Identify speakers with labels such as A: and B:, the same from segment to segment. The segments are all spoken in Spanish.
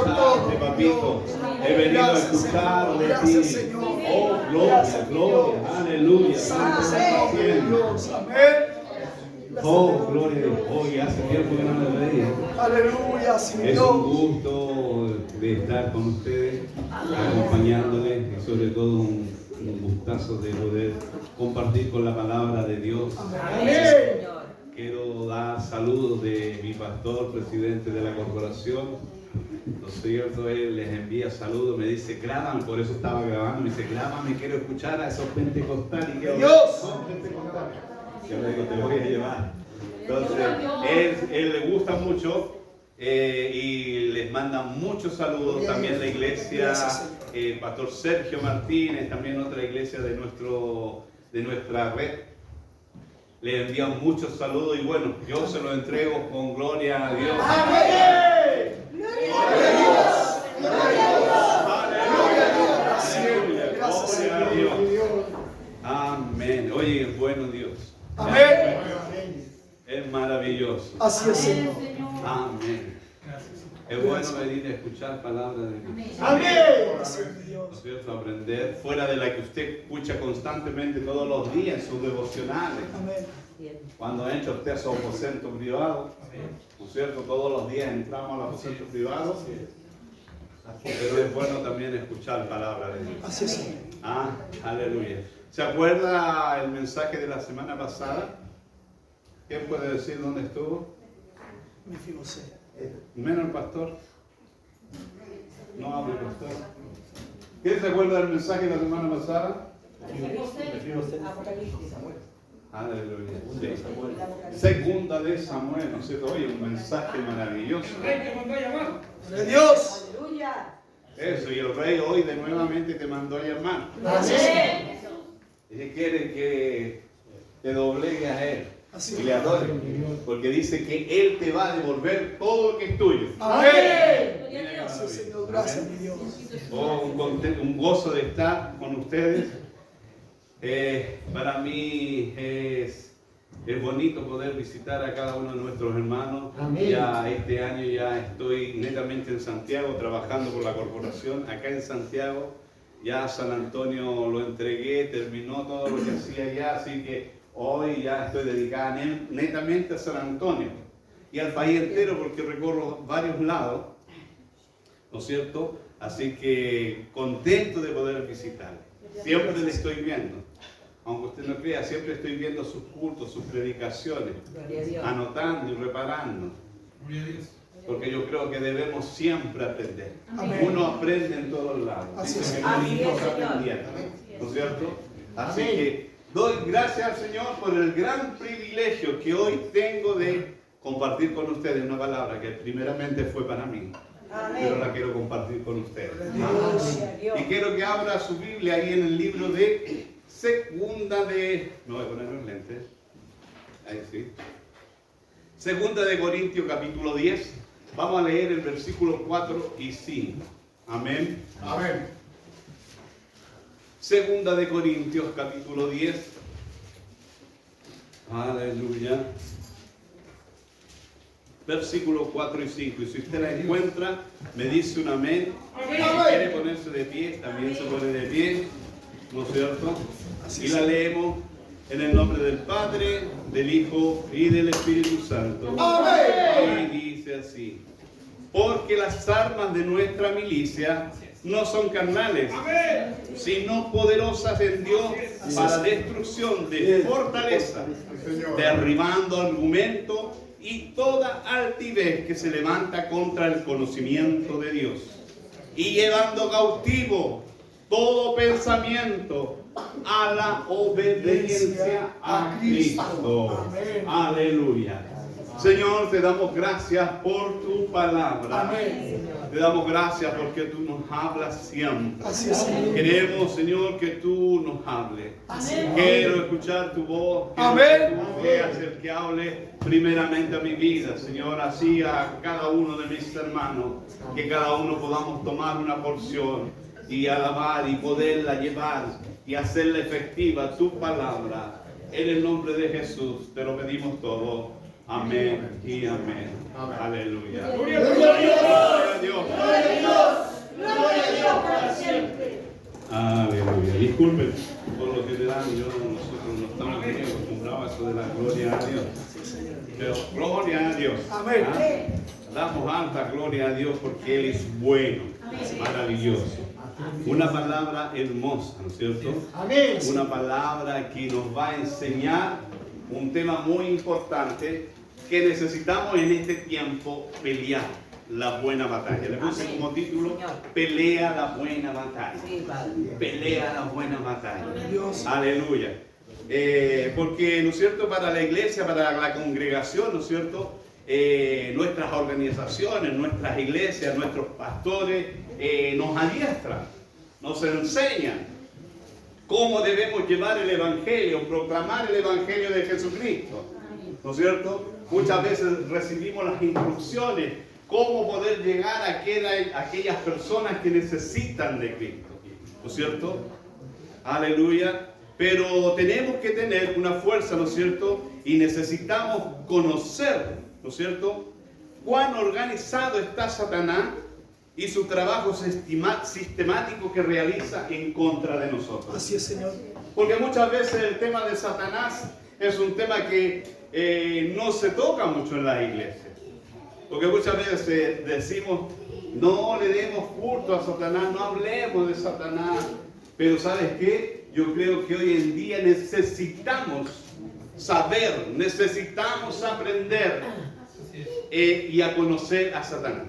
A: escucharte, papito. He venido a escuchar de ti. Oh, gloria, gloria, aleluya. Oh, gloria a Dios. Hoy hace tiempo que no me veía.
B: Aleluya,
A: Es un gusto de estar con ustedes, acompañándoles y sobre todo un gustazo de poder compartir con la palabra de Dios.
B: Amén.
A: Quiero dar saludos de mi pastor, presidente de la corporación. Lo cierto, él les envía saludos, me dice, grábame, por eso estaba grabando, me dice, grábame, quiero escuchar a esos pentecostales.
B: Dios.
A: Son pentecostales. Yo le digo, te voy a llevar. Entonces, él le gusta mucho y les manda muchos saludos. También la iglesia, pastor Sergio Martínez, también otra iglesia de nuestra red. Le envían muchos saludos y bueno, yo se los entrego con gloria a Dios.
B: Amén. Gloria a Dios. Gloria a Dios.
A: Aleluya. Gloria a Dios. Amén. Oye, es bueno Dios.
B: Amén.
A: Es maravilloso.
B: Así es, Señor.
A: Amén. Es bueno venir a escuchar palabras de Dios.
B: Amén.
A: ¿No es cierto? Aprender fuera de la que usted escucha constantemente todos los días en sus devocionales.
B: Amén.
A: Cuando entra usted a su aposento privado, ¿no es cierto? Todos los días entramos al aposento privado. Pero es bueno también escuchar palabras de Dios.
B: Así es, Señor.
A: Ah, aleluya. ¿Se acuerda el mensaje de la semana pasada? ¿Quién puede decir dónde estuvo?
B: Me fijo, sé.
A: Menos el pastor. No habla el pastor. ¿Quién se acuerda del mensaje de la semana pasada? Aleluya. Sí. Segunda de Samuel, ¿no es cierto? Oye, un mensaje maravilloso.
B: ¡De Dios!
A: Eso, y el rey hoy de nuevamente te mandó a llamar.
B: Amén.
A: Y quiere que te doblegue a él
B: Así
A: y le adore. Porque dice que él te va a devolver todo lo que es tuyo.
B: Amén. Gracias, Señor. Gracias, mi Dios.
A: Oh, un gozo de estar con ustedes. Para mí es bonito poder visitar a cada uno de nuestros hermanos.
B: Amén.
A: Ya este año ya estoy netamente en Santiago trabajando por la corporación. Acá en Santiago ya San Antonio lo entregué, terminó todo lo que hacía allá, así que hoy ya estoy dedicada netamente a San Antonio y al país entero porque recorro varios lados, ¿no es cierto? Así que contento de poder visitarle. Siempre le estoy viendo. Aunque usted no crea, siempre estoy viendo sus cultos, sus predicaciones, anotando y reparando. Porque yo creo que debemos siempre aprender.
B: Amén.
A: Uno aprende en todos lados.
B: Así
A: Dice
B: es.
A: que los niños aprendieron, ¿no es cierto? Así que doy gracias al Señor por el gran privilegio que hoy tengo de compartir con ustedes una palabra que primeramente fue para mí. Pero la quiero compartir con ustedes. Y quiero que abra su Biblia ahí en el libro de Segunda de... No voy a poner los lentes. Ahí sí. Segunda de Corintios capítulo 10. Vamos a leer el versículo 4 y 5. Amén.
B: Amén.
A: Segunda de Corintios capítulo 10. Aleluya. Versículos 4 y 5. Y si usted la encuentra, me dice un amén. Si quiere ponerse de pie, también se pone de pie. ¿No es cierto? Y la leemos en el nombre del Padre, del Hijo y del Espíritu Santo.
B: Amén.
A: Y dice así: porque las armas de nuestra milicia no son carnales, sino poderosas en Dios para destrucción de fortaleza, derribando argumentos y toda altivez que se levanta contra el conocimiento de Dios, y llevando cautivo todo pensamiento a la obediencia a Cristo. Aleluya. Señor, te damos gracias por tu palabra.
B: Amén.
A: Te damos gracias porque tú nos hablas siempre.
B: Así es, Señor.
A: Queremos, Señor, que tú nos hables.
B: Amén.
A: Quiero escuchar tu voz. Quiero
B: Amén.
A: que tú seas el que hable primeramente a mi vida, Señor, así a cada uno de mis hermanos, que cada uno podamos tomar una porción y alabar y poderla llevar y hacerla efectiva tu palabra. En el nombre de Jesús te lo pedimos todo. Amén y amén. Aleluya.
B: Gloria a Dios.
A: Gloria a Dios.
B: Gloria a Dios. Gloria a Dios para siempre.
A: Aleluya. Disculpen por lo general, nosotros no estamos bien acostumbrados a eso de la gloria a Dios. Pero gloria a Dios.
B: Amén.
A: Damos alta gloria a Dios porque Él es bueno, maravilloso. Una palabra hermosa, ¿no es cierto?
B: Amén.
A: Una palabra que nos va a enseñar un tema muy importante que necesitamos en este tiempo pelear la buena batalla. Le puse como título, pelea la buena batalla. Pelea la buena batalla. Aleluya. Porque, ¿no es cierto?, para la iglesia, para la congregación, ¿no es cierto?, nuestras organizaciones, nuestras iglesias, nuestros pastores nos adiestran, nos enseñan cómo debemos llevar el Evangelio, proclamar el Evangelio de Jesucristo, ¿no es cierto? Muchas veces recibimos las instrucciones cómo poder llegar a aquellas personas que necesitan de Cristo, ¿no es cierto? Aleluya. Pero tenemos que tener una fuerza, ¿no es cierto? Y necesitamos conocer, ¿no es cierto?, cuán organizado está Satanás y su trabajo sistemático que realiza en contra de nosotros.
B: Así es, Señor.
A: Porque muchas veces el tema de Satanás es un tema que no se toca mucho en la iglesia. Porque muchas veces decimos, no le demos culto a Satanás, no hablemos de Satanás. Pero ¿sabes qué? Yo creo que hoy en día necesitamos saber, necesitamos aprender y a conocer a Satanás.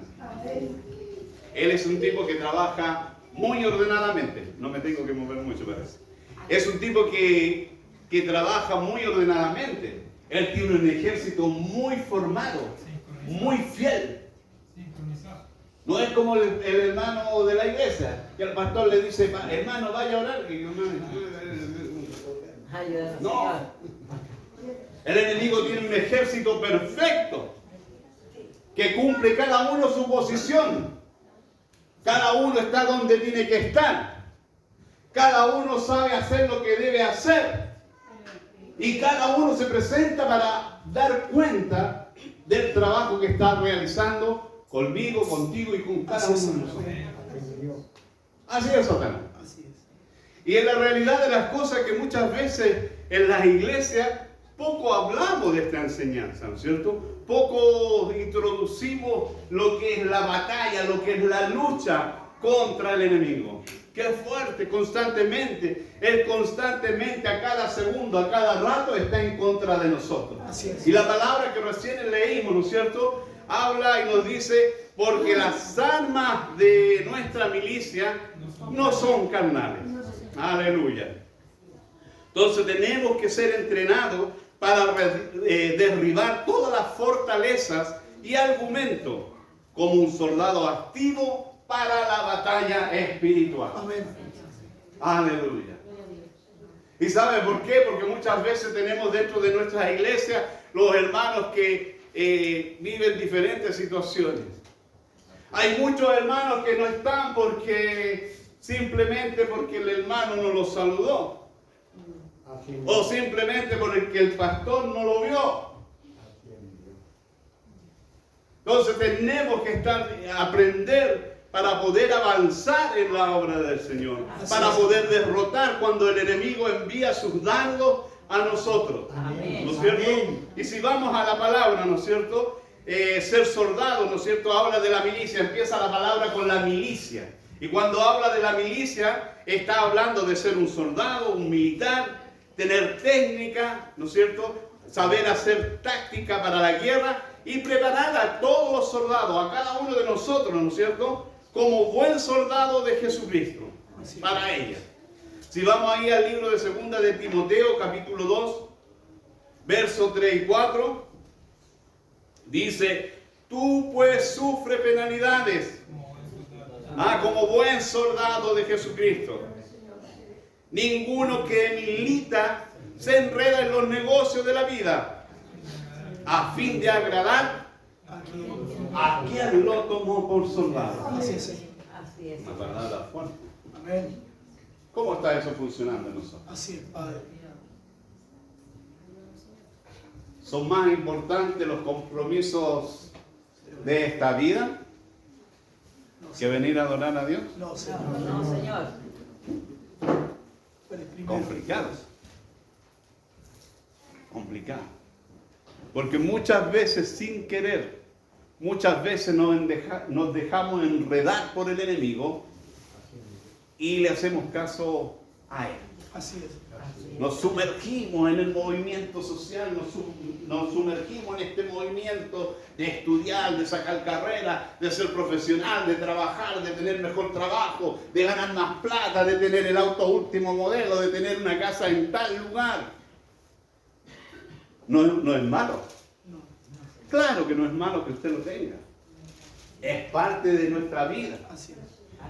A: Él es un tipo que trabaja muy ordenadamente. No me tengo que mover mucho, parece. Es un tipo que trabaja muy ordenadamente. Él tiene un ejército muy formado, muy fiel. No es como el hermano de la iglesia, que el pastor le dice, hermano, vaya a orar. No. El enemigo tiene un ejército perfecto, que cumple cada uno su posición. Cada uno está donde tiene que estar. Cada uno sabe hacer lo que debe hacer. Y cada uno se presenta para dar cuenta del trabajo que está realizando conmigo, contigo y con cada uno de nosotros. Así es, Satanás. Y en la realidad de las cosas que muchas veces en las iglesias poco hablamos de esta enseñanza, ¿no es cierto? Poco introducimos lo que es la batalla, lo que es la lucha contra el enemigo. Qué fuerte, constantemente. Él constantemente, a cada segundo, a cada rato, está en contra de nosotros.
B: Así es.
A: Y la palabra que recién leímos, ¿no es cierto?, habla y nos dice, porque las armas de nuestra milicia no son carnales. Aleluya. Entonces tenemos que ser entrenados para derribar todas las fortalezas y argumentos como un soldado activo para la batalla espiritual.
B: Amén.
A: Aleluya. ¿Y sabe por qué? Porque muchas veces tenemos dentro de nuestras iglesias los hermanos que viven diferentes situaciones. Hay muchos hermanos que no están simplemente porque el hermano no los saludó. O simplemente porque el pastor no lo vio. Entonces tenemos que aprender para poder avanzar en la obra del Señor. Para poder derrotar cuando el enemigo envía sus dardos a nosotros. ¿No es cierto? Y si vamos a la palabra, ¿no es cierto? Ser soldado, ¿no es cierto? Habla de la milicia, empieza la palabra con la milicia. Y cuando habla de la milicia, está hablando de ser un soldado, un militar, tener técnica, ¿no es cierto? Saber hacer táctica para la guerra y preparar a todos los soldados, a cada uno de nosotros, ¿no es cierto? Como buen soldado de Jesucristo, para ella. Si vamos ahí al libro de 2 de Timoteo, capítulo 2, versos 3 y 4, dice, tú pues sufre penalidades, como buen soldado de Jesucristo. Ninguno que milita se enreda en los negocios de la vida, a fin de agradar a quien lo tomó por soldado.
B: Así es.
A: Una palabra fuerte.
B: Amén.
A: ¿Cómo está eso funcionando en nosotros?
B: Así es, Padre.
A: ¿Son más importantes los compromisos de esta vida que venir a adorar a Dios?
B: No, Señor.
C: No, Señor.
B: Fue el primero.
A: Complicado. Porque muchas veces sin querer, muchas veces nos dejamos enredar por el enemigo y le hacemos caso a él.
B: Así es.
A: Nos sumergimos en el movimiento social, nos sumergimos en este movimiento de estudiar, de sacar carrera, de ser profesional, de trabajar, de tener mejor trabajo, de ganar más plata, de tener el auto último modelo, de tener una casa en tal lugar. No es malo. Claro que no es malo que usted lo tenga. Es parte de nuestra vida.
B: Así es.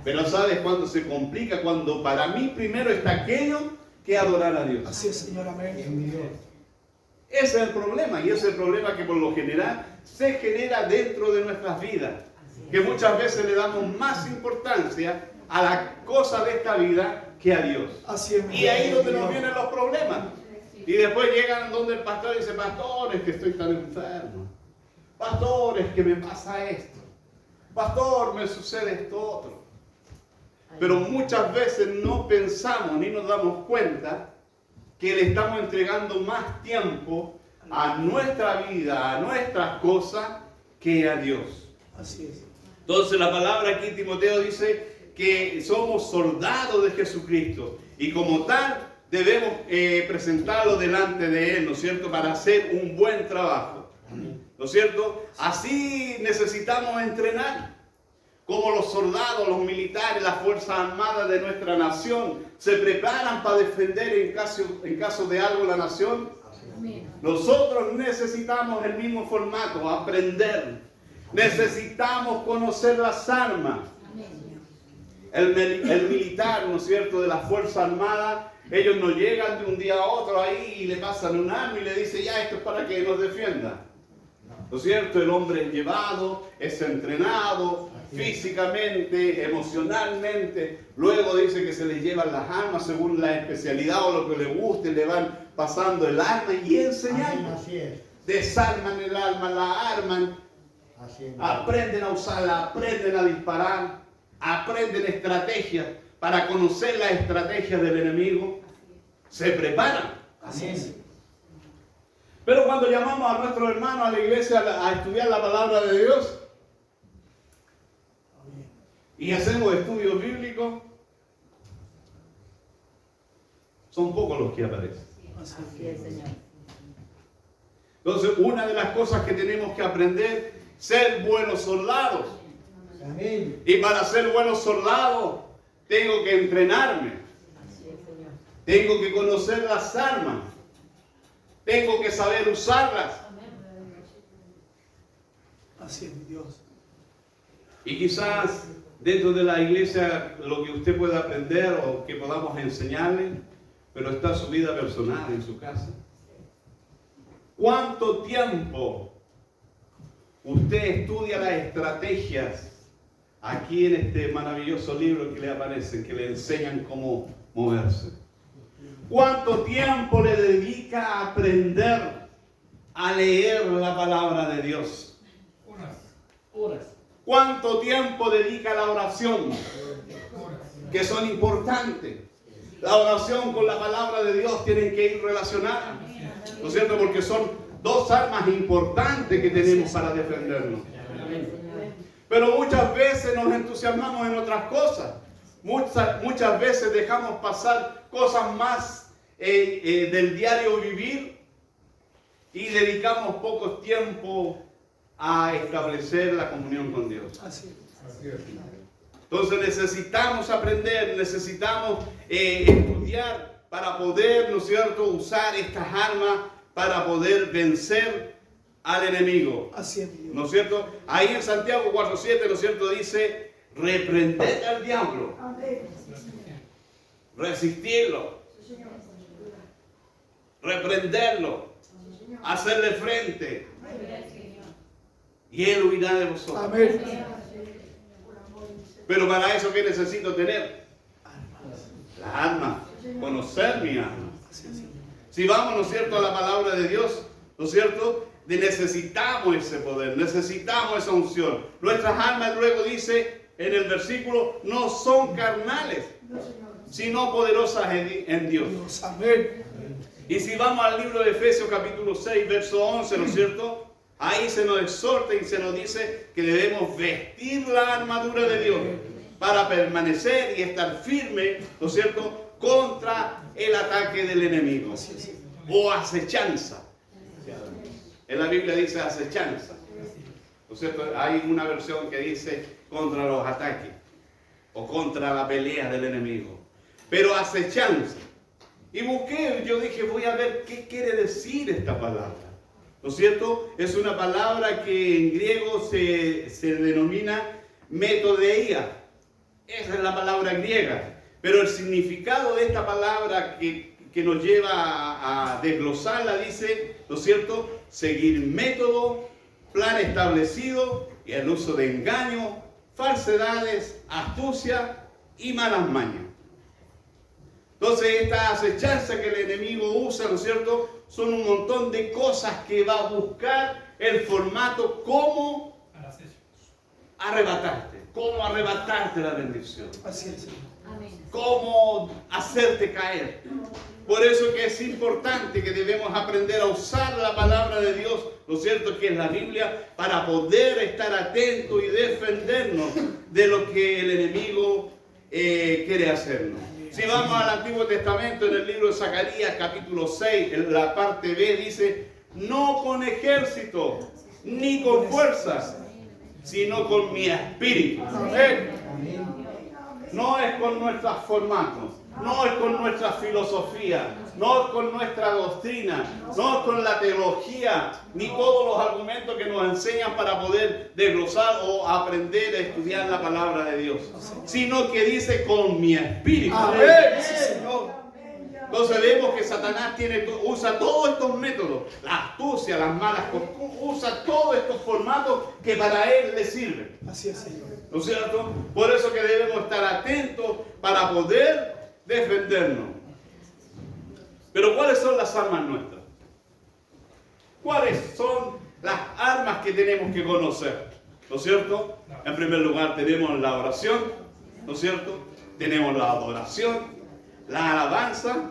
A: Pero ¿sabes cuándo se complica? Cuando para mí primero está aquello que adorar a Dios.
B: Así es, Señor. Amén.
A: Ese es el problema, y ese es el problema que por lo general se genera dentro de nuestras vidas. Que muchas veces le damos más importancia a la cosa de esta vida que a Dios.
B: Así es.
A: Y ahí es donde nos vienen los problemas. Y después llegan donde el pastor y dice, pastor, es que estoy tan enfermo. Pastor, es que me pasa esto. Pastor, me sucede esto otro. Pero muchas veces no pensamos ni nos damos cuenta que le estamos entregando más tiempo a nuestra vida, a nuestras cosas, que a Dios.
B: Así es.
A: Entonces la palabra aquí, Timoteo, dice que somos soldados de Jesucristo y como tal debemos presentarlo delante de Él, ¿no es cierto?, para hacer un buen trabajo, ¿no es cierto? Así necesitamos entrenar. Como los soldados, los militares, las fuerzas armadas de nuestra nación se preparan para defender en caso de algo la nación. Nosotros necesitamos el mismo formato, aprender. Necesitamos conocer las armas. El militar, ¿no es cierto?, de las fuerzas armadas, ellos no llegan de un día a otro ahí y le pasan un arma y le dicen, ya, esto es para que nos defienda. ¿No es cierto? El hombre es llevado, es entrenado físicamente, emocionalmente. Luego dice que se les llevan las armas según la especialidad o lo que le guste, le van pasando el arma y enseñando. Desarman el arma, la arman, aprenden a usarla, aprenden a disparar, aprenden estrategias para conocer las estrategias del enemigo. Se preparan.
B: Así es.
A: Pero cuando llamamos a nuestros hermanos a la iglesia a estudiar la palabra de Dios y hacemos estudios bíblicos, son pocos los que aparecen.
C: Así es, Señor.
A: Entonces, una de las cosas que tenemos que aprender, ser buenos soldados.
B: Amén.
A: Y para ser buenos soldados, tengo que entrenarme.
C: Así es, Señor.
A: Tengo que conocer las armas. Tengo que saber usarlas.
B: Así es, mi Dios.
A: Y quizás dentro de la iglesia lo que usted pueda aprender o que podamos enseñarle, pero está su vida personal en su casa. ¿Cuánto tiempo usted estudia las estrategias aquí en este maravilloso libro que le aparecen, que le enseñan cómo moverse? ¿Cuánto tiempo le dedica a aprender a leer la palabra de Dios?
D: Horas.
A: ¿Cuánto tiempo dedica a la oración? Que son importantes. La oración con la palabra de Dios tienen que ir relacionadas, ¿no es cierto? Porque son dos armas importantes que tenemos para defendernos. Pero muchas veces nos entusiasmamos en otras cosas. Muchas veces dejamos pasar cosas más del diario vivir y dedicamos poco tiempo a establecer la comunión con Dios.
B: Así es.
A: Entonces necesitamos aprender, necesitamos estudiar para poder, ¿no es cierto?, usar estas armas para poder vencer al enemigo.
B: Así es, mi Dios.
A: ¿No es cierto? Ahí en Santiago 4:7, ¿no es cierto?, dice, reprended al diablo, resistirlo, reprenderlo, hacerle frente, y él huirá de vosotros.
B: Amén.
A: Pero para eso, ¿qué necesito tener? La alma, conocer mi alma. Si vamos, ¿no es cierto?, a la palabra de Dios, ¿no es cierto? Necesitamos ese poder, necesitamos esa unción. Nuestras almas, luego dice en el versículo, no son carnales, sino poderosas en Dios.
B: Dios, amén.
A: Y si vamos al libro de Efesios capítulo 6, verso 11, ¿no es cierto? Ahí se nos exhorta y se nos dice que debemos vestir la armadura de Dios para permanecer y estar firme, ¿no es cierto?, contra el ataque del enemigo o acechanza. En la Biblia dice acechanza, ¿no es cierto? Hay una versión que dice contra los ataques o contra la pelea del enemigo, pero acechanza. Y busqué, yo dije, voy a ver qué quiere decir esta palabra, ¿no es cierto? Es una palabra que en griego se denomina metodeia. Esa es la palabra griega, pero el significado de esta palabra que nos lleva a desglosarla dice, ¿no es cierto?, seguir método, plan establecido y el uso de engaño, falsedades, astucia y malas mañas. Entonces esta acechanza que el enemigo usa, ¿no es cierto?, son un montón de cosas que va a buscar el formato cómo arrebatarte la bendición.
B: Así es.
A: Cómo hacerte caer. Por eso que es importante que debemos aprender a usar la palabra de Dios, ¿no es cierto?, que es la Biblia, para poder estar atentos y defendernos de lo que el enemigo quiere hacernos. Si vamos al Antiguo Testamento, en el libro de Zacarías, capítulo 6, en la parte B, dice, no con ejército, ni con fuerzas, sino con mi espíritu.
B: Amén.
A: No es con nuestros formatos, no es con nuestra filosofía, no es con nuestra doctrina, no es con la teología, ni todos los argumentos que nos enseñan para poder desglosar o aprender a estudiar la palabra de Dios, sino que dice con mi espíritu.
B: Amén. Sí, Señor.
A: Entonces vemos que Satanás usa todos estos métodos, la astucia, las malas costumbres, usa todos estos formatos que para él le sirven.
B: Así es, Señor.
A: ¿No es cierto? Por eso que debemos estar atentos para poder defendernos. Pero ¿cuáles son las armas nuestras? ¿Cuáles son las armas que tenemos que conocer? ¿No es cierto? En primer lugar tenemos la oración, ¿no es cierto? Tenemos la adoración, la alabanza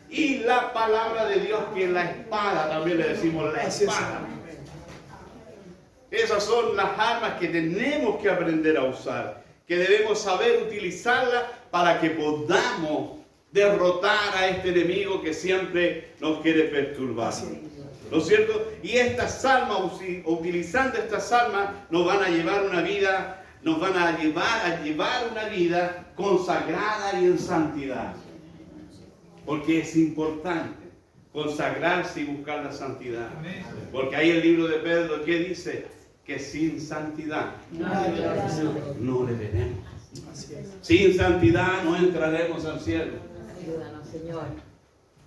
A: y la palabra de Dios, que es la espada, también le decimos la espada. Esas son las armas que tenemos que aprender a usar, que debemos saber utilizarlas para que podamos derrotar a este enemigo que siempre nos quiere perturbar. ¿No es cierto? Y estas armas, utilizando estas armas, nos van a llevar una vida, nos van a llevar una vida consagrada y en santidad. Porque es importante consagrarse y buscar la santidad. Porque ahí el libro de Pedro, ¿qué dice? Que sin santidad no le veremos. Sin santidad no entraremos al cielo.
C: Ayúdanos, Señor.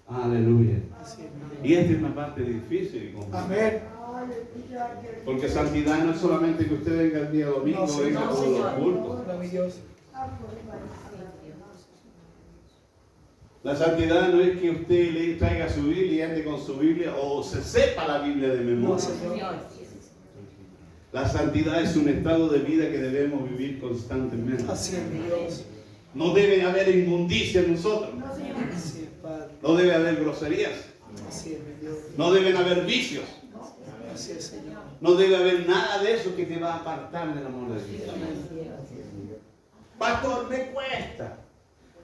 A: Aleluya. Y esta es una parte difícil.
B: Amén.
A: Porque santidad no es solamente que usted venga el día domingo,
B: No,
A: venga a todos los cultos.
B: Maravilloso.
A: La santidad no es que usted le traiga su Biblia y ande con su Biblia o se sepa la Biblia de memoria.
B: No, Señor.
A: La santidad es un estado de vida que debemos vivir constantemente.
B: Así es, mi Dios.
A: No debe haber inmundicia en nosotros.
B: Así es, Padre.
A: No debe haber groserías.
B: Así es, mi Dios.
A: No deben haber vicios.
B: Así es, Señor.
A: No debe haber nada de eso que te va a apartar del amor de Dios. Pastor, me cuesta.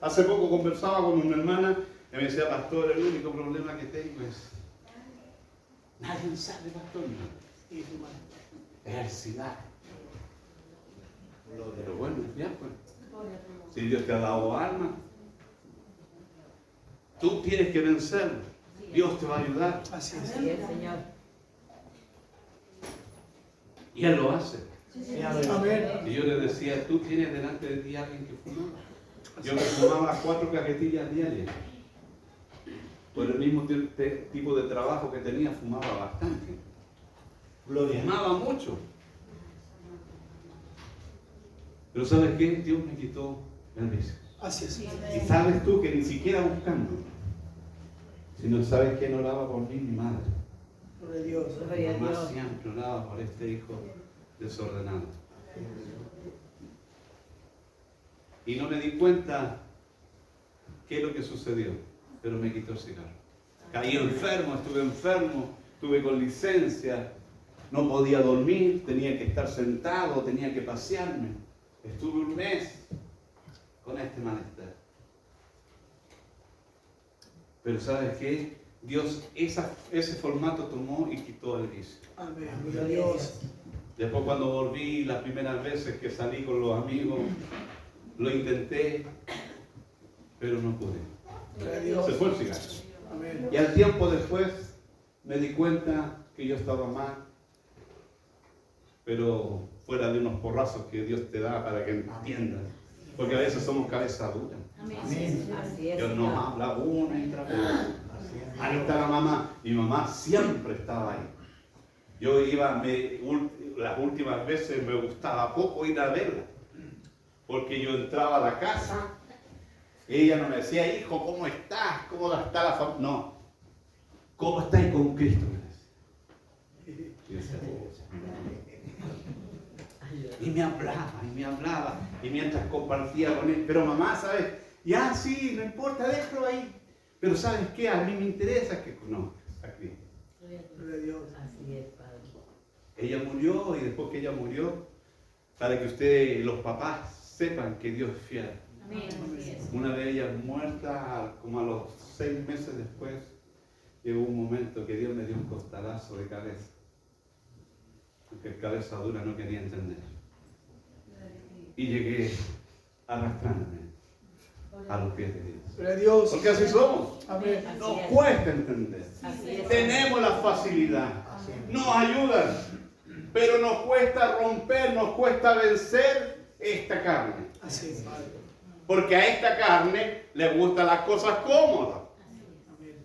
A: Hace poco conversaba con una hermana y me decía, pastor, el único problema que tengo es... Nadie sabe, pastor. Perversidad. Pero bueno, ya pues. Si Dios te ha dado alma, tú tienes que vencerlo. Dios te va a ayudar.
B: Así es.
C: Así es, Señor.
A: Y Él lo hace.
B: Amén.
A: Y yo le decía, tú tienes delante de ti a alguien que fumaba. Yo me fumaba 4 cajetillas diarias. Por el mismo tipo de trabajo que tenía, fumaba bastante. Lo llamaba mucho. Pero ¿sabes qué? Dios me quitó el vicio.
B: Así es.
A: Y sabes tú que ni siquiera buscando, sino sabes que no oraba por mí mi madre.
B: Gloria a Dios.
C: Gloria a
A: Mamá
C: Dios.
A: siempre oraba por este hijo desordenado. Y no me di cuenta qué es lo que sucedió, pero me quitó el cigarro. Caí enfermo, estuve con licencia, no podía dormir, tenía que estar sentado, tenía que pasearme. Estuve un mes con este malestar. Pero ¿sabes qué? Dios ese formato tomó y quitó el vicio.
B: Amén. Gloria a Dios.
A: Después cuando volví, las primeras veces que salí con los amigos, lo intenté, pero no pude.
B: Gloria a Dios.
A: Se fue el cigarro.
B: Amén.
A: Y al tiempo después me di cuenta que yo estaba mal, pero fuera de unos porrazos que Dios te da para que entiendas. Porque a veces somos cabeza dura.
C: Así es,
A: Dios
C: Señor.
A: nos habla una y otra vez. Ahí está la mamá. Mi mamá siempre estaba ahí. Yo iba, las últimas veces me gustaba poco ir a verla. Porque yo entraba a la casa, ella no me decía, hijo, ¿cómo estás? ¿Cómo está la familia? No. ¿Cómo estáis con Cristo? Me decía. Y yo decía, y me hablaba, y mientras compartía con él, pero mamá, ¿sabes? Ya sí, no importa, déjalo ahí. Pero ¿sabes qué? A mí me interesa que conozcas a Cristo.
B: Gloria a Dios.
C: Así es, Padre.
A: Ella murió, y después que ella murió, para que ustedes, los papás, sepan que Dios es fiel.
C: Amén. Así es.
A: Una de ellas muerta, como a los 6 meses después, llegó un momento que Dios me dio un costalazo de cabeza. Porque el cabeza dura no quería entender. Y llegué arrastrándome a los pies de Dios.
B: Gloria a Dios.
A: Porque así somos.
B: Amén.
A: Nos cuesta entender.
C: Así es.
A: Tenemos la facilidad. Nos ayudan. Pero nos cuesta romper, nos cuesta vencer esta carne.
B: Así es, Padre.
A: Porque a esta carne le gustan las cosas cómodas.
B: Amén.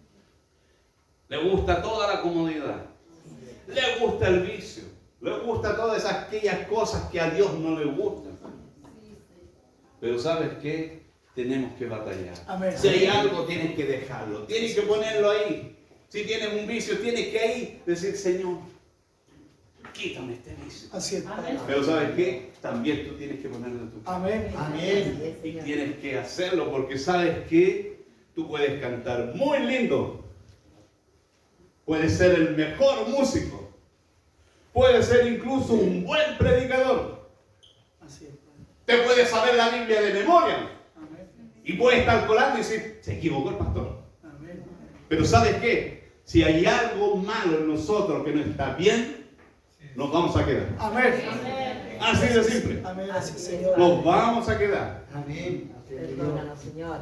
A: Le gusta toda la comodidad. Le gusta el vicio. Le gusta todas aquellas cosas que a Dios no le gustan. Pero ¿sabes qué? Tenemos que batallar.
B: Amén.
A: Si hay algo, tienes que dejarlo. Tienes que ponerlo ahí. Si tienes un vicio, tienes que ahí decir, Señor, quítame este vicio.
B: Así es, Padre.
A: Pero ¿sabes qué? También tú tienes que ponerlo en tu casa.
B: Amén.
C: Así es,
A: Y
C: Señor.
A: tienes que hacerlo porque ¿sabes qué? Tú puedes cantar muy lindo. Puedes ser el mejor músico. Puedes ser incluso un buen predicador.
B: Así es, Padre.
A: Te puedes saber la Biblia de memoria.
B: Amén.
A: Y puedes estar colando y decir, se equivocó el pastor.
B: Amén.
A: Pero ¿sabes qué? Si hay algo malo en nosotros que no está bien, nos vamos a quedar.
B: Amén.
A: Así de simple.
B: Amén. Así es, Señor.
A: Nos vamos a quedar.
E: Amén.
C: Perdónanos, Señor.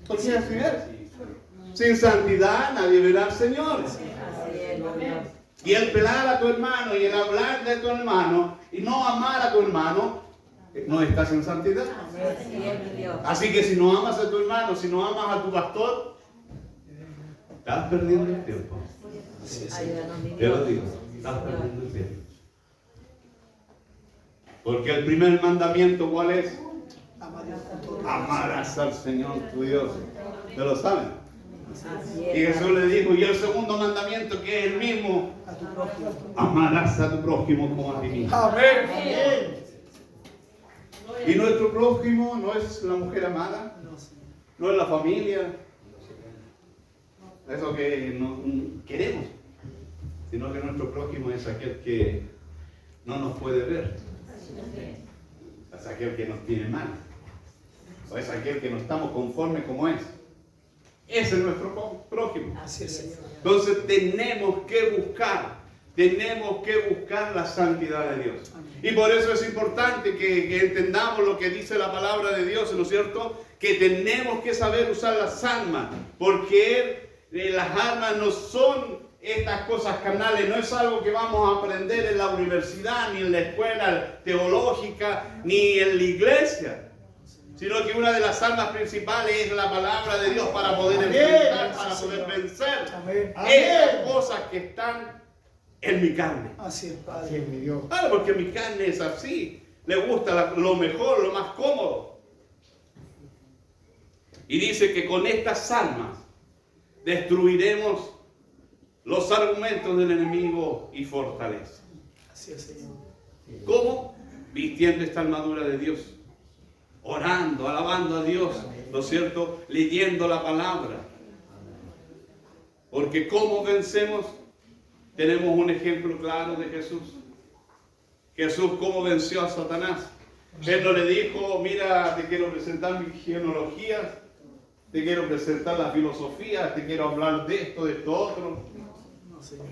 A: Porque así es. Sin santidad nadie verá al Señor.
C: Así es, Señor.
A: Y el pelar a tu hermano y el hablar de tu hermano y no amar a tu hermano, no estás en santidad.
C: Así es, mi Dios.
A: Así que si no amas a tu hermano, si no amas a tu pastor, estás perdiendo el tiempo.
B: Así es, Señor.
C: Ayúdanos, mi
A: Te lo
C: Dios.
A: digo, estás perdiendo el tiempo. Porque el primer mandamiento, ¿cuál es?
B: Ama a Dios con todo.
A: Amarás al Señor tu Dios. ¿Te lo saben?
C: Así
A: Y
C: es.
A: Jesús le dijo, y el segundo mandamiento, que es el mismo,
B: A tu prójimo.
A: amarás a tu prójimo como a ti mismo.
B: Amén.
A: Y nuestro prójimo no es la mujer amada,
B: No, Señor.
A: no es la familia, eso que no queremos, sino que nuestro prójimo es aquel que no nos puede ver, es aquel que nos tiene mal, o es aquel que no estamos conformes como es. Ese es nuestro prójimo.
B: Así es, Señor.
A: Entonces tenemos que buscar la santidad de Dios. Y por eso es importante que entendamos lo que dice la palabra de Dios, ¿no es cierto? Que tenemos que saber usar las armas, porque las armas no son estas cosas carnales, no es algo que vamos a aprender en la universidad, ni en la escuela teológica, ni en la iglesia. Sino que una de las armas principales es la palabra de Dios para poder enfrentar, para poder vencer
B: Amén.
A: estas cosas que están en mi carne.
B: Así es,
E: Así
B: Padre.
E: es mi Dios.
A: Claro, porque mi carne es así. Le gusta lo mejor, lo más cómodo. Y dice que con estas armas destruiremos los argumentos del enemigo y fortalece.
B: Así es, Señor.
A: ¿Cómo? Vistiendo esta armadura de Dios, orando, alabando a Dios, ¿no es cierto? Leyendo la palabra. Porque ¿cómo vencemos? Tenemos un ejemplo claro de Jesús. Jesús, ¿cómo venció a Satanás? Él no le dijo, mira, te quiero presentar mis genealogías, te quiero presentar la filosofía, te quiero hablar de esto otro.
B: No, Señor.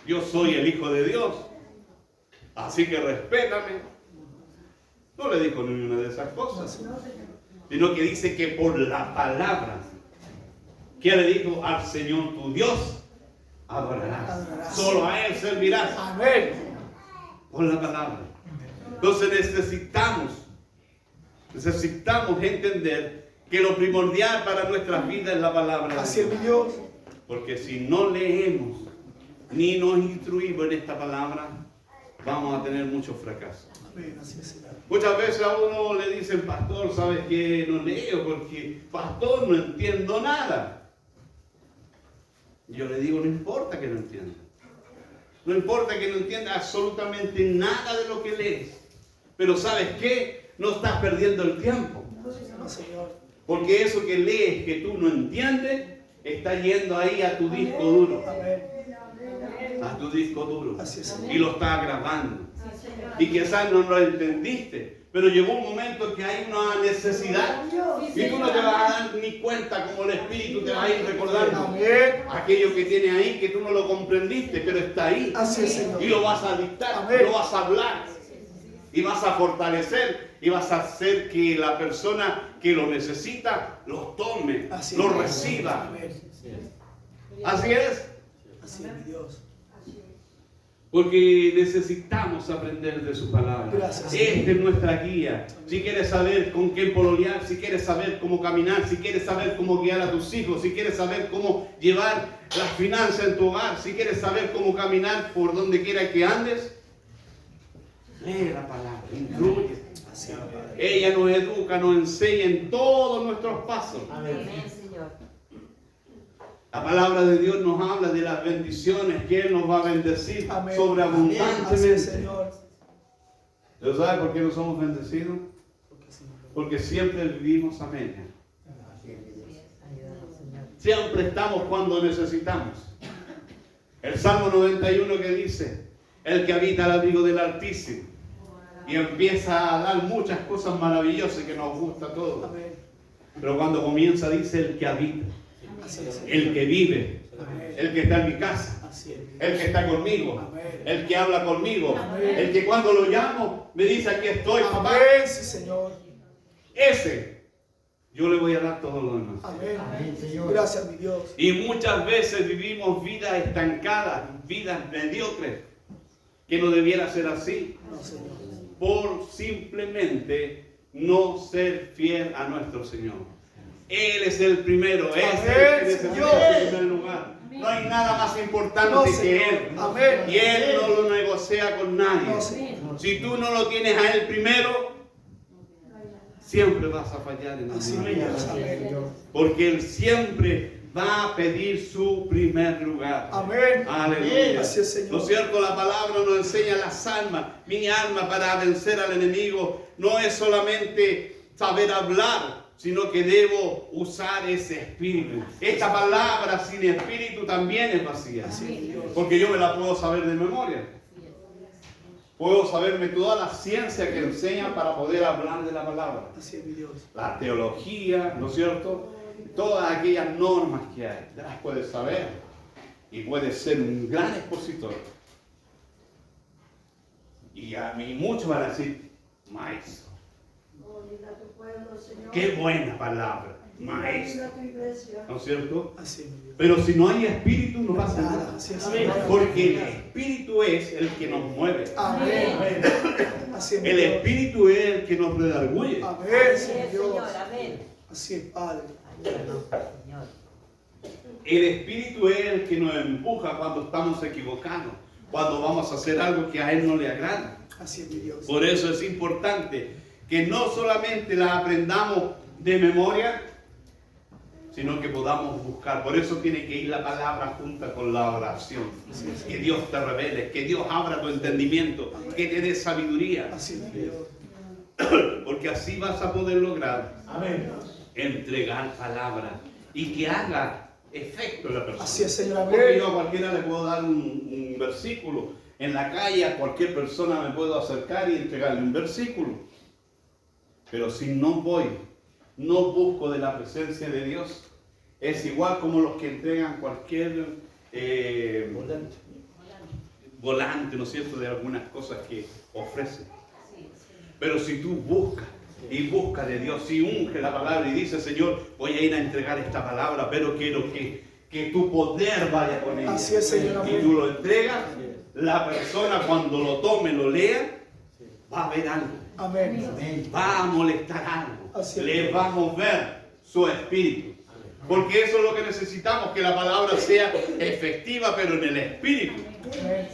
A: Yo soy el Hijo de Dios, así que respétame. No le dijo ni una de esas cosas, sino que dice que por la palabra, que le dijo al Señor tu Dios, adorarás. Solo a Él servirás.
B: Amén.
A: Por la palabra. Entonces necesitamos entender que lo primordial para nuestras vidas es la palabra.
B: Así es, mi Dios.
A: Porque si no leemos ni nos instruimos en esta palabra, vamos a tener mucho fracaso.
B: Amén. Así es, Señor.
A: Muchas veces a uno le dicen, pastor, ¿sabes qué? No leo porque, pastor, no entiendo nada. Yo le digo, no importa que no entienda. No importa que no entienda absolutamente nada de lo que lees. Pero ¿sabes qué? No estás perdiendo el tiempo.
B: No, Señor.
A: Porque eso que lees que tú no entiendes, está yendo ahí a tu disco duro.
B: Amén.
A: A tu disco duro.
B: Así es.
A: Y lo estás grabando. Y quizás no lo entendiste. Pero llegó un momento que hay una necesidad. Y tú no te vas a dar ni cuenta como el Espíritu te va a ir recordando.
B: Amén.
A: Aquello que tiene ahí que tú no lo comprendiste, pero está ahí.
B: Así es, Señor.
A: Y lo vas a dictar,
B: Amén.
A: lo vas a hablar. Y vas a fortalecer y vas a hacer que la persona que lo necesita lo tome,
B: Así
A: lo
B: es.
A: reciba.
B: Amén.
A: Así es.
B: Así es, mi Dios.
A: Porque necesitamos aprender de su palabra.
B: Gracias.
A: Esta es nuestra guía. Si quieres saber con qué pololear, si quieres saber cómo caminar, si quieres saber cómo guiar a tus hijos, si quieres saber cómo llevar las finanzas en tu hogar, si quieres saber cómo caminar por donde quiera que andes, lee la palabra, instruye.
B: Así es, Padre.
A: Ella nos educa, nos enseña en todos nuestros pasos.
C: Amén, Señor.
A: La palabra de Dios nos habla de las bendiciones que Él nos va a bendecir
B: Amén. Así es,
A: sobreabundantemente.
B: Señor.
A: ¿Pero sabe por qué no somos bendecidos? Porque siempre vivimos a medias.
C: Ayúdanos, Señor.
A: Siempre estamos cuando necesitamos. El Salmo 91 que dice, el que habita al abrigo del Altísimo, y empieza a dar muchas cosas maravillosas que nos gusta a todos.
B: Amén.
A: Pero cuando comienza dice el que habita,
B: Así es, Señor.
A: el que vive,
B: Amén.
A: el que está en mi casa,
B: Así es.
A: el que está conmigo,
B: Amén.
A: el que habla conmigo,
B: Amén.
A: el que cuando lo llamo me dice aquí estoy, papá.
B: Amén, sí, Señor.
A: Ese, yo le voy a dar todo lo demás.
B: Amén.
C: Amén, Señor.
B: Gracias, mi Dios.
A: Y muchas veces vivimos vidas estancadas, vidas mediocres, que no debiera ser así,
B: No, Señor.
A: por simplemente no ser fiel a nuestro Señor. Él es el primero, es el que
B: Amén,
A: necesita
B: Señor.
A: el primer lugar. No hay nada más importante
B: No,
A: que
B: Señor.
A: Él.
B: Amén.
A: Y Él no lo negocia con nadie.
B: No, Señor.
A: Si tú no lo tienes a Él primero, siempre vas a fallar en
B: Así
A: la
B: es,
A: vida.
B: Dios. Amén.
A: Porque Él siempre va a pedir su primer lugar.
B: Amén.
A: Aleluya.
B: Así es, Señor.
A: ¿No es cierto? La palabra nos enseña las almas. Mi alma para vencer al enemigo no es solamente saber hablar, sino que debo usar ese espíritu. Esta palabra sin espíritu también es vacía.
B: Así es, Dios.
A: Porque yo me la puedo saber de memoria. Puedo saberme toda la ciencia que enseñan para poder hablar de la palabra.
B: Así es, mi Dios.
A: La teología, ¿no es cierto? Todas aquellas normas que hay, las puedes saber. Y puedes ser un gran expositor. Y a mí muchos van a decir, maestro. Qué buena palabra, maestro. ¿No es cierto?
B: Así es, mi Dios.
A: Pero si no hay espíritu, no pasa
B: Nada.
A: nada.
B: Así es,
C: Amén.
B: Señor.
A: Porque el espíritu es el que nos mueve.
B: Amén. Así es, mi
A: El
B: Dios.
A: espíritu es el que nos redarguye.
B: Amén,
C: Amén,
B: Señor.
C: Señor. Amén.
B: Así es, Padre.
C: Ayúdanos, Señor.
A: El espíritu es el que nos empuja cuando estamos equivocados, cuando vamos a hacer algo que a Él no le agrada.
B: Así es, mi Dios.
A: Por eso es importante que no solamente la aprendamos de memoria, sino que podamos buscar. Por eso tiene que ir la palabra junta con la oración. Que Dios te revele, que Dios abra tu entendimiento, que te dé sabiduría.
B: Así es, Dios.
A: Porque así vas a poder lograr
B: Amén.
A: entregar palabra y que haga efecto en la persona.
B: Así es, Señor.
A: Porque
B: Amén.
A: yo a cualquiera le puedo dar un versículo. En la calle a cualquier persona me puedo acercar y entregarle un versículo. Pero si no voy, no busco de la presencia de Dios, es igual como los que entregan cualquier volante, ¿no es cierto?, de algunas cosas que ofrecen. Pero si tú buscas y buscas de Dios, si unge la palabra y dice, Señor, voy a ir a entregar esta palabra, pero quiero que tu poder vaya con ella.
B: Así es, Señor.
A: Y tú lo entregas, la persona cuando lo tome, lo lea, va a ver algo.
B: Amén.
A: Va a molestar algo.
B: Así es.
A: Le va a mover su espíritu. Porque eso es lo que necesitamos, que la palabra sea efectiva, pero en el espíritu.
B: Amén.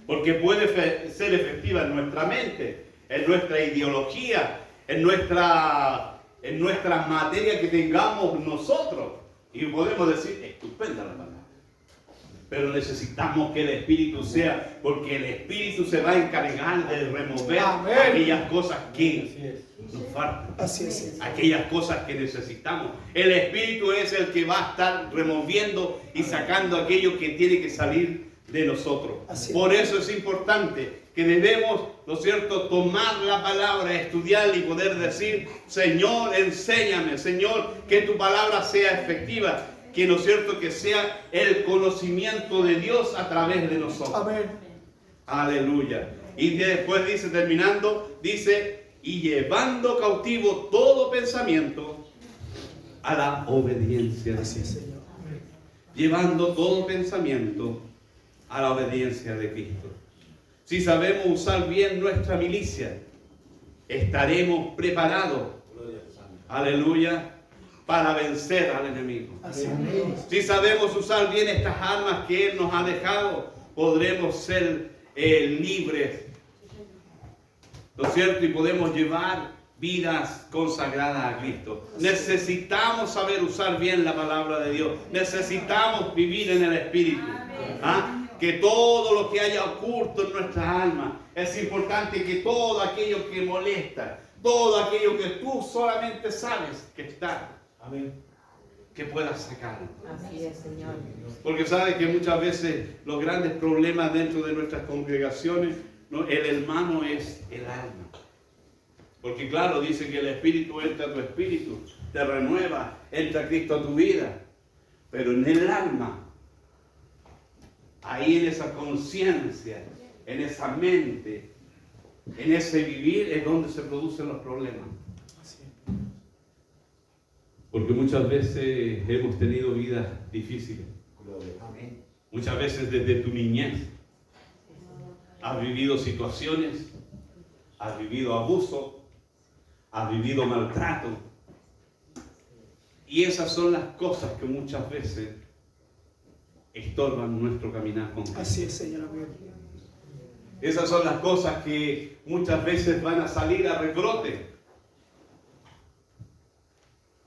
A: Porque puede ser efectiva en nuestra mente, en nuestra ideología, en nuestra materia que tengamos nosotros. Y podemos decir, estupenda la palabra. Pero necesitamos que el Espíritu sea, porque el Espíritu se va a encargar de remover
B: Amén.
A: aquellas cosas que nos faltan.
B: Así es, Señor.
A: Aquellas cosas que necesitamos. El Espíritu es el que va a estar removiendo y sacando aquello que tiene que salir de nosotros.
B: Así es.
A: Por eso es importante que debemos, ¿no es cierto?, tomar la palabra, estudiarla y poder decir, Señor, enséñame, Señor, que tu palabra sea efectiva, que, ¿no es cierto?, que sea el conocimiento de Dios a través de nosotros.
B: Amén.
A: Aleluya. Y después dice, terminando, dice, y llevando cautivo todo pensamiento a la obediencia de
B: Así es,
A: Cristo.
B: Señor.
A: Llevando todo pensamiento a la obediencia de Cristo. Si sabemos usar bien nuestra milicia, estaremos preparados, aleluya, para vencer al enemigo.
B: Así es, Dios.
A: Si sabemos usar bien estas armas que Él nos ha dejado, podremos ser libres, ¿no es cierto? Y podemos llevar vidas consagradas a Cristo. Necesitamos saber usar bien la palabra de Dios. Necesitamos vivir en el Espíritu. ¿Ah? Que todo lo que haya oculto en nuestra alma, es importante que todo aquello que molesta, todo aquello que tú solamente sabes que está, amén, que puedas sacarlo.
C: Así es, Señor.
A: Porque sabes que muchas veces los grandes problemas dentro de nuestras congregaciones, ¿no?, el hermano es el alma. Porque claro, dice que el Espíritu entra a tu espíritu, te renueva, entra Cristo a tu vida. Pero en el alma, ahí en esa conciencia, en esa mente, en ese vivir es donde se producen los problemas.
B: Así es.
A: Porque muchas veces hemos tenido vidas difíciles. Muchas veces desde tu niñez has vivido situaciones, has vivido abuso, has vivido maltrato. Y esas son las cosas que muchas veces estorban nuestro caminar con Cristo.
B: Así es, Señor. Amén.
A: Esas son las cosas que muchas veces van a salir a rebrote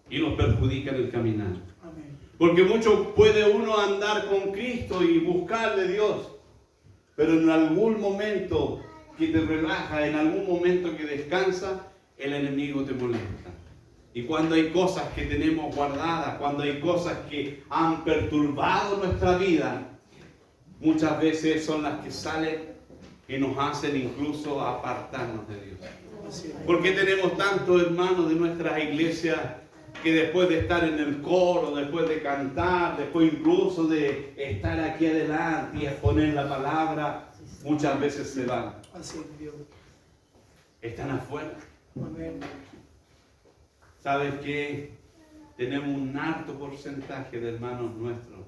A: y nos perjudican el caminar.
B: Amén.
A: Porque mucho puede uno andar con Cristo y buscar de Dios, pero en algún momento que te relaja, en algún momento que descansa, el enemigo te molesta. Y cuando hay cosas que tenemos guardadas, cuando hay cosas que han perturbado nuestra vida, muchas veces son las que salen y nos hacen incluso apartarnos de Dios.
B: Así es.
A: Porque tenemos tantos hermanos de nuestras iglesias que después de estar en el coro, después de cantar, después incluso de estar aquí adelante y exponer la palabra, muchas veces se van.
B: Así es, Dios.
A: Están afuera.
B: Amén.
A: ¿Sabes qué? Tenemos un alto porcentaje de hermanos nuestros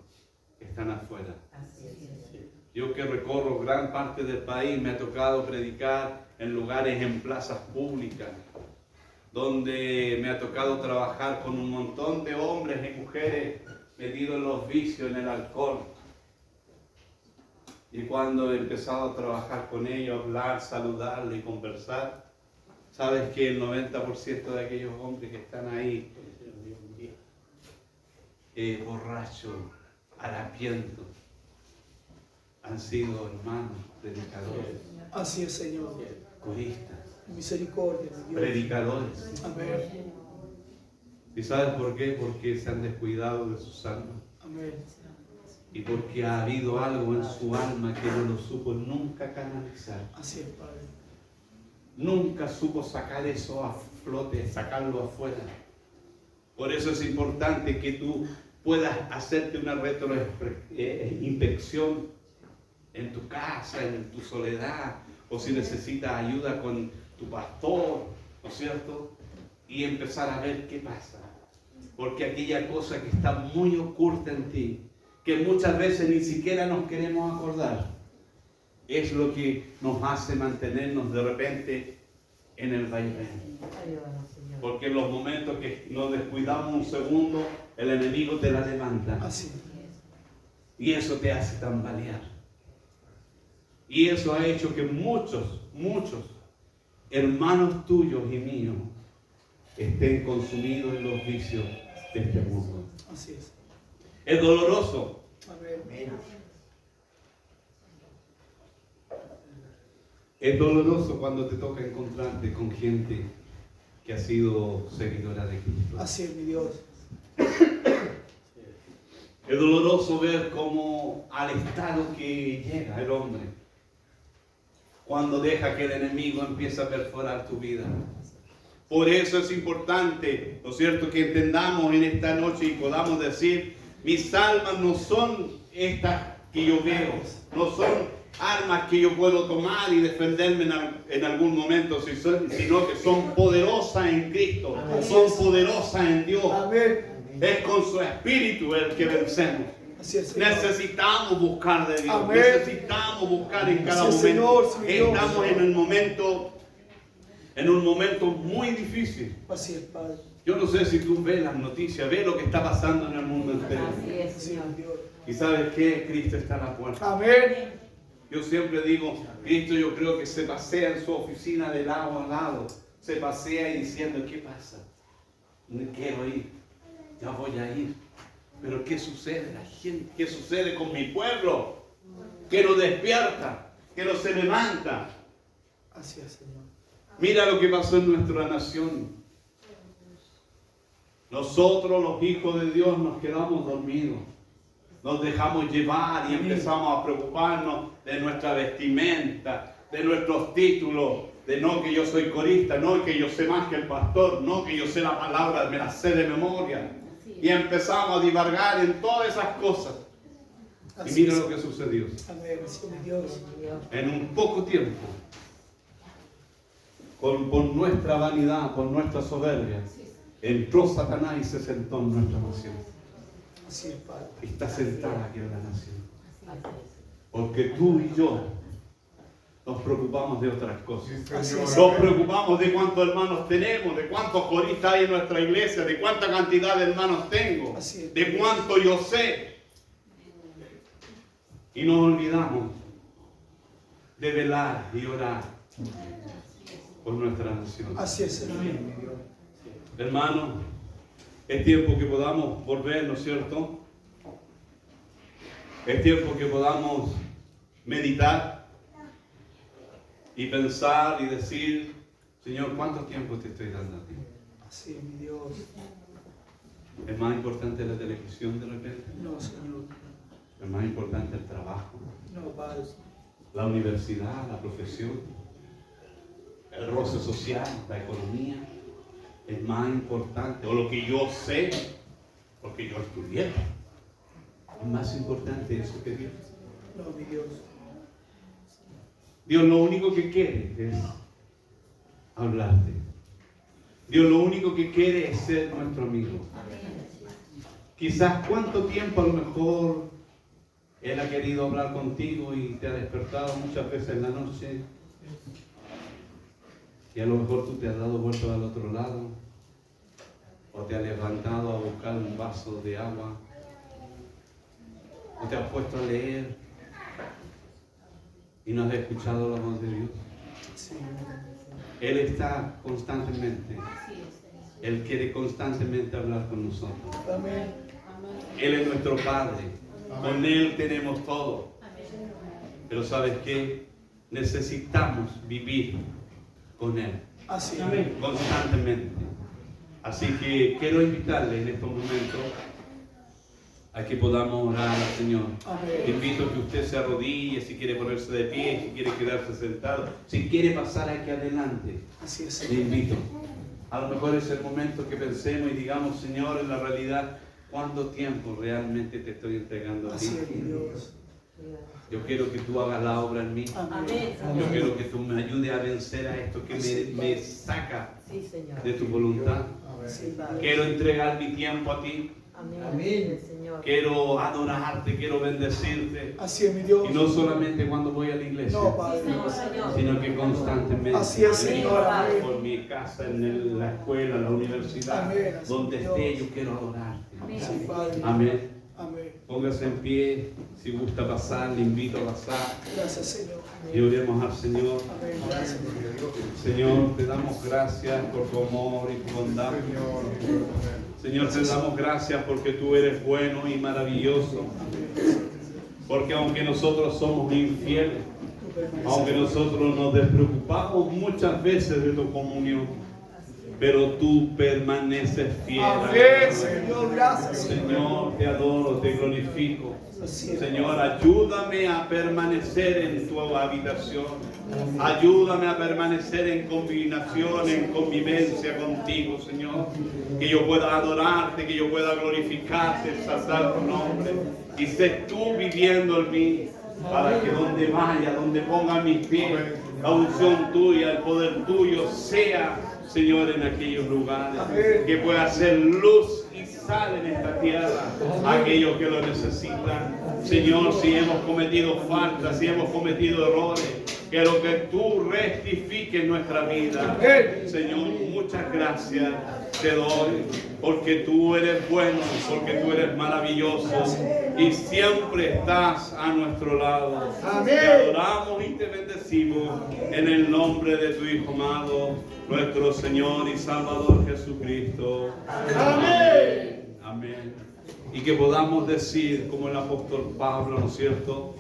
A: que están afuera.
C: Así es.
A: Yo que recorro gran parte del país, me ha tocado predicar en lugares, en plazas públicas, donde me ha tocado trabajar con un montón de hombres y mujeres metidos en los vicios, en el alcohol. Y cuando he empezado a trabajar con ellos, hablar, saludarlos y conversar, sabes que el 90% de aquellos hombres que están ahí borracho, harapiento. Han sido hermanos, predicadores,
B: Así es, Señor.
A: coristas,
B: Misericordia, mi Dios.
A: predicadores.
B: Amén.
A: ¿Y sabes por qué? Porque se han descuidado de sus almas.
B: Amén.
A: Y porque ha habido algo en su alma que no lo supo nunca canalizar.
B: Así es, Padre.
A: Nunca supo sacar eso a flote, sacarlo afuera. Por eso es importante que tú puedas hacerte una retroinspección en tu casa, en tu soledad, o si necesitas ayuda con tu pastor, ¿no es cierto? Y empezar a ver qué pasa. Porque aquella cosa que está muy oculta en ti, que muchas veces ni siquiera nos queremos acordar, es lo que nos hace mantenernos de repente en el vaivén.
C: Ayúdanos, Señor.
A: Porque en los momentos que nos descuidamos un segundo, el enemigo te la levanta.
B: Así es.
A: Y eso te hace tambalear. Y eso ha hecho que muchos hermanos tuyos y míos estén consumidos en los vicios de este mundo.
B: Así es.
A: Es doloroso.
B: Amén.
A: Es doloroso cuando te toca encontrarte con gente que ha sido seguidora de Cristo.
B: Así es, mi Dios.
A: Es doloroso ver cómo al estado que llega el hombre cuando deja que el enemigo empiece a perforar tu vida. Por eso es importante, ¿no es cierto?, que entendamos en esta noche y podamos decir: mis almas no son estas que yo veo, no son armas que yo puedo tomar y defenderme en algún momento, sino que son poderosas en Cristo, son poderosas en Dios.
B: Amén.
A: Es con su espíritu el que vencemos.
B: Así es, Señor.
A: Necesitamos buscar de Dios.
B: Amén.
A: Necesitamos buscar en cada
B: Así es,
A: momento.
B: Señor, Señor.
A: Estamos en un momento muy difícil.
B: Así es, Padre.
A: Yo no sé si tú ves las noticias, ves lo que está pasando en el mundo entero.
C: Así es,
B: Así
C: Señor.
B: es, Dios.
A: Y sabes qué, Cristo está a la puerta.
B: Amén.
A: Yo siempre digo, Cristo, yo creo que se pasea en su oficina de lado a lado. Se pasea y diciendo: ¿qué pasa? No quiero ir. Ya voy a ir. Pero ¿qué sucede? La gente, ¿qué sucede con mi pueblo? Que no despierta, que no se levanta.
B: Así es, Señor.
A: Mira lo que pasó en nuestra nación. Nosotros, los hijos de Dios, nos quedamos dormidos. Nos dejamos llevar y empezamos a preocuparnos de nuestra vestimenta, de nuestros títulos, de no que yo soy corista, no que yo sé más que el pastor, no que yo sé la palabra, me la sé de memoria. Y empezamos a divagar en todas esas cosas. Y
B: Así
A: mira
B: es.
A: lo que sucedió.
B: Amén. Así es, mi Dios.
A: En un poco tiempo, por nuestra vanidad, por nuestra soberbia, entró Satanás y se sentó en nuestra nación.
B: Así es, Padre.
A: Está sentada aquí en la nación.
C: Así es.
A: Porque tú y yo nos preocupamos de otras cosas.
B: Así es.
A: Nos preocupamos de cuántos hermanos tenemos, de cuántos coristas hay en nuestra iglesia, de cuánta cantidad de hermanos tengo,
B: Así es.
A: de cuánto yo sé. Y nos olvidamos de velar y orar por nuestra nación.
B: Así es, Señor.
A: Hermano, es tiempo que podamos volver, ¿no es cierto? Es tiempo que podamos meditar y pensar y decir: Señor, ¿cuánto tiempo te estoy dando a ti?
B: Así es, mi Dios.
A: ¿Es más importante la televisión de repente?
B: No, Señor.
A: ¿Es más importante el trabajo?
B: No, Padre.
A: ¿La universidad, la profesión? ¿El roce social, la economía? ¿Es más importante? ¿O lo que yo sé? Porque yo estudié. ¿Es más importante eso que Dios?
B: No, mi Dios.
A: Dios lo único que quiere es hablarte. Dios lo único que quiere es ser nuestro amigo. Quizás cuánto tiempo a lo mejor Él ha querido hablar contigo y te ha despertado muchas veces en la noche. Y a lo mejor tú te has dado vuelta al otro lado. O te has levantado a buscar un vaso de agua. O te has puesto a leer. Y no has escuchado la voz de Dios.
B: Sí.
A: Él está constantemente. Él quiere constantemente hablar con nosotros.
B: Amén.
A: Él es nuestro Padre. Con Él tenemos todo. Pero ¿sabes qué? Necesitamos vivir con Él
B: Así es.
D: Amén.
A: constantemente. Así que quiero invitarle en estos momentos a que podamos orar al Señor.
B: Amén.
A: Invito a que usted se arrodille, si quiere ponerse de pie, si quiere quedarse sentado, si quiere pasar aquí adelante.
B: Así es,
A: Le
B: Señor.
A: invito. A lo mejor es el momento que pensemos y digamos, Señor, en la realidad, ¿cuánto tiempo realmente te estoy entregando a ti?
B: Así es, mi Dios.
A: Yo quiero que tú hagas la obra en mí.
B: Amén.
A: Yo quiero que tú me ayudes a vencer a esto que me saca
C: Sí, Señor.
A: de tu voluntad.
B: Sí,
A: Quiero entregar mi tiempo a ti.
C: Amén. Señor.
A: Quiero adorarte, quiero bendecirte.
B: Así es, mi Dios.
A: Y no solamente cuando voy a la iglesia,
B: No, Padre.
C: No, Señor.
A: sino que constantemente.
B: Así es, Señor. Amén.
A: Por mi casa, en la escuela, la universidad,
B: Amén, así
A: donde
B: es,
A: esté,
B: Dios.
A: yo quiero adorarte.
B: Sí, Padre.
A: Amén.
B: Amén.
A: Póngase en pie. Si gusta pasar, le invito a pasar.
B: Gracias, Señor.
A: Y oremos al Señor.
B: Amén. Gracias.
A: Señor, te damos gracias por tu amor y tu bondad. Señor, te damos gracias porque tú eres bueno y maravilloso. Porque aunque nosotros somos infieles, aunque nosotros nos despreocupamos muchas veces de tu comunión, pero tú permaneces fiel.
B: Amén, Señor. Gracias,
A: Señor, te adoro, te glorifico.
B: Así es.
A: Señor, ayúdame a permanecer en tu habitación. Ayúdame a permanecer en combinación, en convivencia contigo, Señor. Que yo pueda adorarte, que yo pueda glorificarte, exaltar tu nombre. Y sé tú viviendo en mí, para que donde vaya, donde ponga mis pies, la unción tuya, el poder tuyo sea, Señor, en aquellos lugares. Que pueda ser luz y sal en esta tierra a aquellos que lo necesitan. Señor, si hemos cometido faltas, si hemos cometido errores, quiero que tú rectifiques nuestra vida. Señor, muchas gracias te doy, porque tú eres bueno, porque tú eres maravilloso y siempre estás a nuestro lado. Te adoramos y te bendecimos en el nombre de tu Hijo amado, nuestro Señor y Salvador Jesucristo. Amén. Amén. Y que podamos decir, como el apóstol Pablo, ¿no es cierto?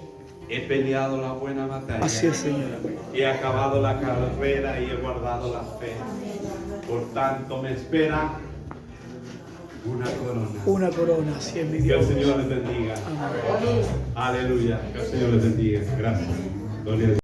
A: He peleado la buena batalla.
B: Así es, Señor.
A: He acabado la carrera y he guardado la fe. Por tanto, me espera una corona.
B: Una corona. Así es, mi
A: Que el
B: Dios.
A: Señor les bendiga.
B: Amén.
A: Aleluya. Que el Señor les bendiga. Gracias. Gloria a Dios.